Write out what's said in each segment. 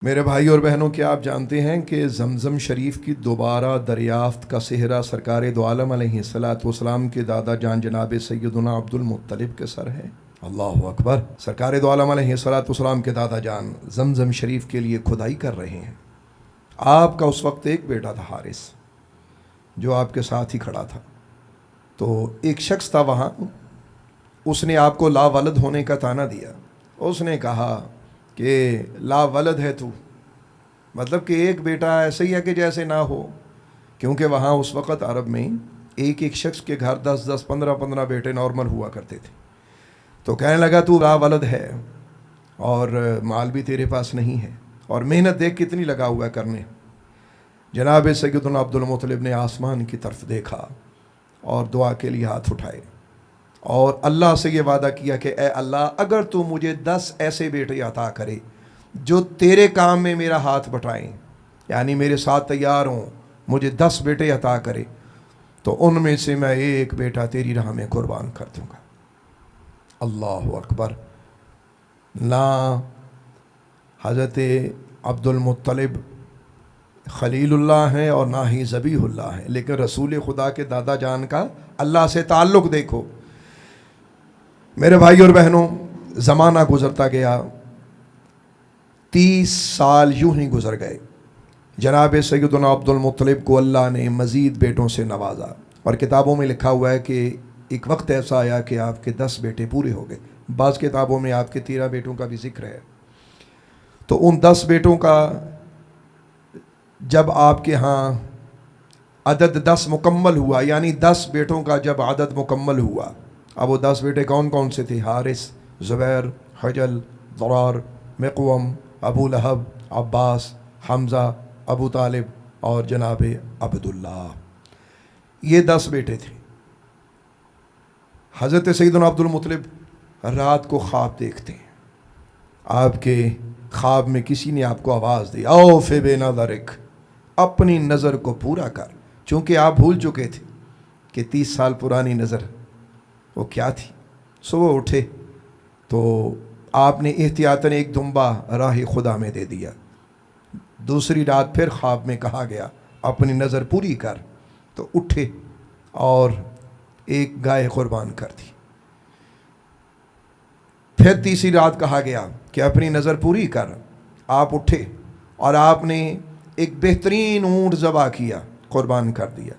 میرے بھائی اور بہنوں، کیا آپ جانتے ہیں کہ زمزم شریف کی دوبارہ دریافت کا سہرا سرکار دو عالم علیہ الصلوۃ والسلام کے دادا جان جناب سیدنا عبد المطلب کے سر ہے؟ اللہ اکبر! سرکار دو عالم علیہ الصلوۃ والسلام کے دادا جان زمزم شریف کے لیے کھدائی کر رہے ہیں۔ آپ کا اس وقت ایک بیٹا تھا، حارث، جو آپ کے ساتھ ہی کھڑا تھا۔ تو ایک شخص تھا وہاں، اس نے آپ کو لا ولد ہونے کا طعنہ دیا۔ اس نے کہا کہ لا ولد ہے تو، مطلب کہ ایک بیٹا ایسے ہی ہے کہ جیسے نہ ہو، کیونکہ وہاں اس وقت عرب میں ایک ایک شخص کے گھر 10 15 بیٹے نارمل ہوا کرتے تھے۔ تو کہنے لگا تو لا ولد ہے اور مال بھی تیرے پاس نہیں ہے، اور محنت دیکھ کتنی لگا ہوا کرنے۔ جناب سیدنا عبد المطلب نے آسمان کی طرف دیکھا اور دعا کے لیے ہاتھ اٹھائے اور اللہ سے یہ وعدہ کیا کہ اے اللہ، اگر تو مجھے 10 ایسے بیٹے عطا کرے جو تیرے کام میں میرا ہاتھ بٹائیں، یعنی میرے ساتھ تیار ہوں، مجھے 10 بیٹے عطا کرے، تو ان میں سے میں ایک بیٹا تیری راہ میں قربان کر دوں گا۔ اللہ اکبر! نہ حضرت عبد المطلب خلیل اللہ ہیں اور نہ ہی ذبیح اللہ ہیں، لیکن رسول خدا کے دادا جان کا اللہ سے تعلق دیکھو۔ میرے بھائی اور بہنوں، زمانہ گزرتا گیا، 30 سال یوں ہی گزر گئے۔ جناب سیدنا عبد المطلب کو اللہ نے مزید بیٹوں سے نوازا، اور کتابوں میں لکھا ہوا ہے کہ ایک وقت ایسا آیا کہ آپ کے 10 بیٹے پورے ہو گئے۔ بعض کتابوں میں آپ کے 13 بیٹوں کا بھی ذکر ہے۔ تو ان 10 بیٹوں کا جب آپ کے ہاں عدد 10 مکمل ہوا، یعنی 10 بیٹوں کا جب عدد مکمل ہوا، اب وہ 10 بیٹے کون کون سے تھے؟ حارث، زبیر، حجل، ضرار، مقوم، ابو لہب، عباس، حمزہ، ابو طالب اور جناب عبداللہ۔ یہ 10 بیٹے تھے۔ حضرت سیدنا عبد المطلب رات کو خواب دیکھتے ہیں۔ آپ کے خواب میں کسی نے آپ کو آواز دی، اوف بے نظرک، اپنی نظر کو پورا کر، چونکہ آپ بھول چکے تھے کہ 30 سال پرانی نظر وہ کیا تھی۔ صبح اٹھے تو آپ نے احتیاطاً ایک دمبا راہ خدا میں دے دیا۔ دوسری رات پھر خواب میں کہا گیا اپنی نظر پوری کر، تو اٹھے اور ایک گائے قربان کر دی۔ پھر تیسری رات کہا گیا کہ اپنی نظر پوری کر، آپ اٹھے اور آپ نے ایک بہترین اونٹ ذبح کیا، قربان کر دیا۔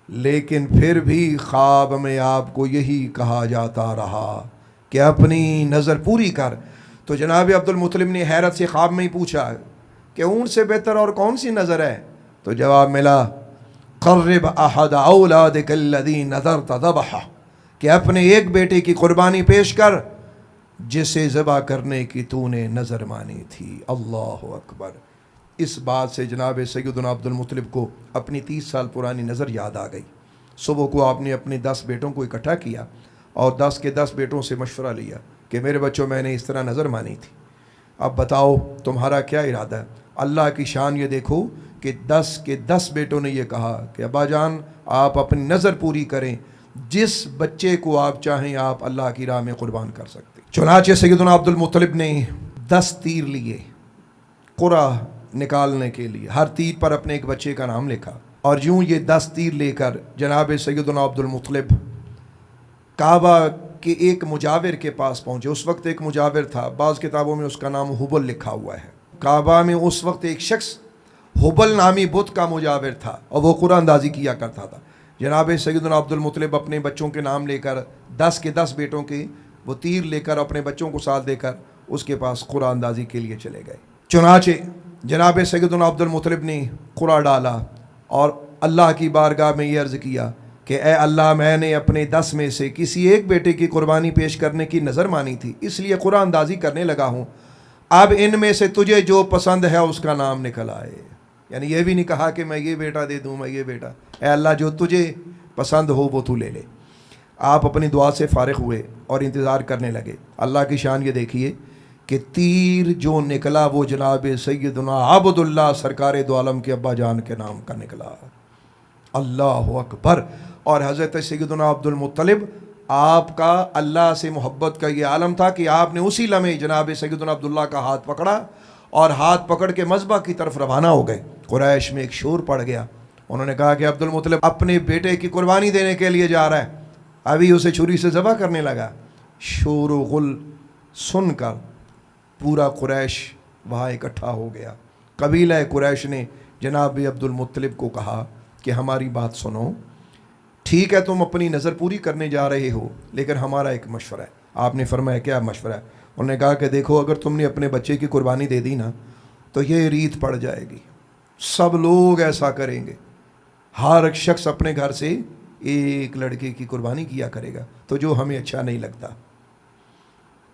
لیکن پھر بھی خواب میں آپ کو یہی کہا جاتا رہا کہ اپنی نظر پوری کر۔ تو جناب عبد المطلب نے حیرت سے خواب میں ہی پوچھا کہ اونٹ سے بہتر اور کون سی نظر ہے؟ تو جواب ملا، قرب احد اولادک الذی نذرت ذبحہ، کہ اپنے ایک بیٹے کی قربانی پیش کر جسے ذبح کرنے کی تو نے نظر مانی تھی۔ اللہ اکبر! اس بات سے جناب سیدنا عبد المطلب کو اپنی 30 سال پرانی نظر یاد آ گئی۔ صبح کو آپ نے اپنے 10 بیٹوں کو اکٹھا کیا اور 10 کے 10 بیٹوں سے مشورہ لیا کہ میرے بچوں، میں نے اس طرح نظر مانی تھی، اب بتاؤ تمہارا کیا ارادہ ہے؟ اللہ کی شان یہ دیکھو کہ 10 کے 10 بیٹوں نے یہ کہا کہ ابا جان، آپ اپنی نظر پوری کریں، جس بچے کو آپ چاہیں آپ اللہ کی راہ میں قربان کر سکتے۔ چنانچہ سیدنا عبد المطلب نے 10 تیر لیے قرہ نکالنے کے لیے، ہر تیر پر اپنے ایک بچے کا نام لکھا، اور یوں یہ 10 تیر لے کر جناب سیدنا عبد المطلب کعبہ کے ایک مجاور کے پاس پہنچے۔ اس وقت ایک مجاور تھا، بعض کتابوں میں اس کا نام حبل لکھا ہوا ہے۔ کعبہ میں اس وقت ایک شخص حبل نامی بت کا مجاور تھا، اور وہ قرآن اندازی کیا کرتا تھا۔ جناب سیدنا عبد المطلب اپنے بچوں کے نام لے کر 10 کے 10 بیٹوں کے وہ تیر لے کر اپنے بچوں کو ساتھ دے کر اس کے پاس قرآن اندازی کے لیے چلے گئے۔ چنانچہ جناب سیدنا عبد المطلب نے قرآن ڈالا اور اللہ کی بارگاہ میں یہ عرض کیا کہ اے اللہ، میں نے اپنے 10 میں سے کسی ایک بیٹے کی قربانی پیش کرنے کی نظر مانی تھی، اس لیے قرآن اندازی کرنے لگا ہوں، اب ان میں سے تجھے جو پسند ہے اس کا نام نکل آئے۔ یعنی یہ بھی نہیں کہا کہ میں یہ بیٹا دے دوں، میں یہ بیٹا، اے اللہ جو تجھے پسند ہو وہ تو لے لے۔ آپ اپنی دعا سے فارغ ہوئے اور انتظار کرنے لگے۔ اللہ کی شان یہ دیکھیے کہ تیر جو نکلا وہ جناب سیدنا عبداللہ سرکار دو عالم کے ابا جان کے نام کا نکلا۔ اللہ اکبر! اور حضرت سیدنا عبد المطلب، آپ کا اللہ سے محبت کا یہ عالم تھا کہ آپ نے اسی لمحے جناب سیدنا عبداللہ کا ہاتھ پکڑا اور ہاتھ پکڑ کے مذبح کی طرف روانہ ہو گئے۔ قریش میں ایک شور پڑ گیا، انہوں نے کہا کہ عبد المطلب اپنے بیٹے کی قربانی دینے کے لیے جا رہا ہے، ابھی اسے چھری سے ذبح کرنے لگا۔ شور و غل سن کر پورا قریش وہاں اکٹھا ہو گیا۔ قبیلہ قریش نے جناب عبد المطلب کو کہا کہ ہماری بات سنو، ٹھیک ہے تم اپنی نظر پوری کرنے جا رہے ہو، لیکن ہمارا ایک مشورہ ہے۔ آپ نے فرمایا کیا مشورہ ہے؟ انہوں نے کہا کہ دیکھو، اگر تم نے اپنے بچے کی قربانی دے دی نا تو یہ ریت پڑ جائے گی، سب لوگ ایسا کریں گے، ہر شخص اپنے گھر سے ایک لڑکے کی قربانی کیا کرے گا، تو جو ہمیں اچھا نہیں لگتا۔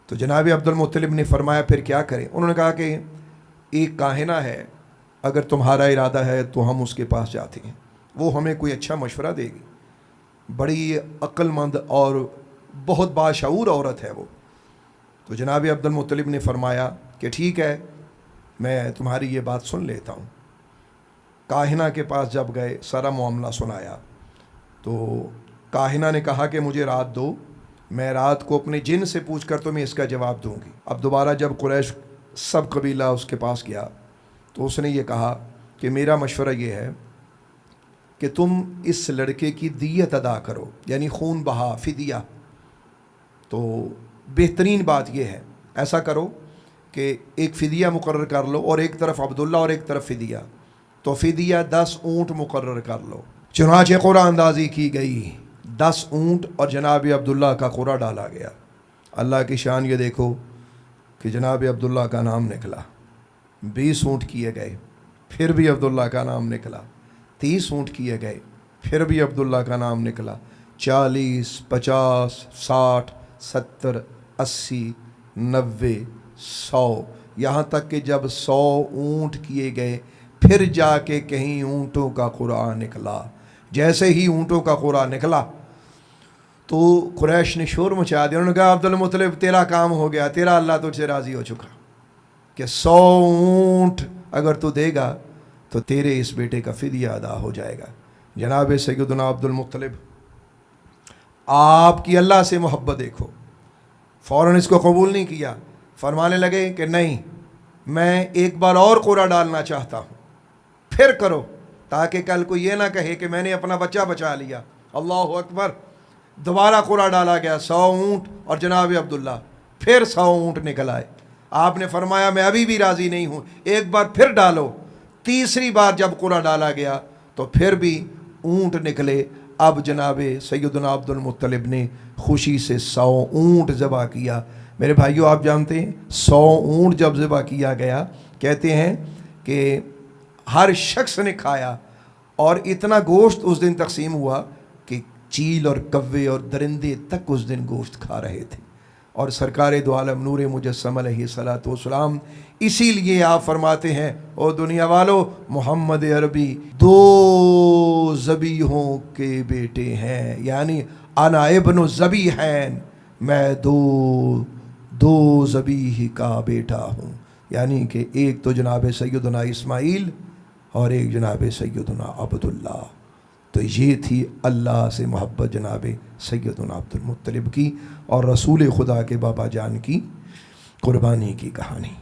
تو جناب عبد المطلب نے فرمایا پھر کیا کریں؟ انہوں نے کہا کہ ایک کاہنہ ہے، اگر تمہارا ارادہ ہے تو ہم اس کے پاس جاتے ہیں، وہ ہمیں کوئی اچھا مشورہ دے گی، بڑی عقل مند اور بہت باشعور عورت ہے وہ۔ تو جناب عبد المطلب نے فرمایا کہ ٹھیک ہے، میں تمہاری یہ بات سن لیتا ہوں۔ کاہنہ کے پاس جب گئے، سارا معاملہ سنایا، تو کاہنہ نے کہا کہ مجھے رات دو، میں رات کو اپنے جن سے پوچھ کر تمہیں اس کا جواب دوں گی۔ اب دوبارہ جب قریش سب قبیلہ اس کے پاس گیا تو اس نے یہ کہا کہ میرا مشورہ یہ ہے کہ تم اس لڑکے کی دیت ادا کرو، یعنی خون بہا، فدیہ۔ تو بہترین بات یہ ہے، ایسا کرو کہ ایک فدیہ مقرر کر لو، اور ایک طرف عبداللہ اور ایک طرف فدیہ، تو فدیہ 10 اونٹ مقرر کر لو۔ چنانچہ قرعہ اندازی کی گئی، 10 اونٹ اور جناب عبداللہ کا قرعہ ڈالا گیا۔ اللہ کی شان یہ دیکھو کہ جناب عبداللہ کا نام نکلا۔ 20 اونٹ کیے گئے، پھر بھی عبداللہ کا نام نکلا۔ 30 اونٹ کیے گئے، پھر بھی عبداللہ کا نام نکلا۔ 40، 50، 60، 70، 80، 90، 100، یہاں تک کہ جب 100 اونٹ کیے گئے، پھر جا کے کہیں اونٹوں کا قرعہ نکلا۔ جیسے ہی اونٹوں کا قرعہ نکلا تو قریش نے شور مچا دیا، انہوں نے کہا عبد المطلب تیرا کام ہو گیا، تیرا اللہ تجھ سے راضی ہو چکا کہ 100 اونٹ اگر تو دے گا تو تیرے اس بیٹے کا فدیہ ادا ہو جائے گا۔ جناب سیدنا عبد المطلب، آپ کی اللہ سے محبت دیکھو، فوراً اس کو قبول نہیں کیا، فرمانے لگے کہ نہیں، میں ایک بار اور قرعہ ڈالنا چاہتا ہوں، پھر کرو، تاکہ کل کو یہ نہ کہے کہ میں نے اپنا بچہ بچا لیا۔ اللہ اکبر۔ دوبارہ قرعہ ڈالا گیا، 100 اونٹ اور جناب عبداللہ، پھر 100 اونٹ نکل آئے۔ آپ نے فرمایا میں ابھی بھی راضی نہیں ہوں، ایک بار پھر ڈالو۔ تیسری بار جب قرعہ ڈالا گیا تو پھر بھی اونٹ نکلے۔ اب جناب سیدنا عبد المطلب نے خوشی سے 100 اونٹ ذبح کیا۔ میرے بھائیوں، آپ جانتے ہیں 100 اونٹ جب ذبح کیا گیا، کہتے ہیں کہ ہر شخص نے کھایا، اور اتنا گوشت اس دن تقسیم ہوا کہ چیل اور کوے اور درندے تک اس دن گوشت کھا رہے تھے۔ اور سرکار دو عالم نور مجسم علیہ الصلوۃ والسلام، اسی لیے آپ فرماتے ہیں او دنیا والو، محمد عربی 2 ذبیحوں کے بیٹے ہیں، یعنی انا ابن ذبیحین، میں دو ذبیح کا بیٹا ہوں، یعنی کہ ایک تو جناب سیدنا اسماعیل اور ایک جناب سیدنا عبداللہ۔ تو یہ تھی اللہ سے محبت جناب سیدنا عبد المطلب کی اور رسول خدا کے بابا جان کی قربانی کی کہانی۔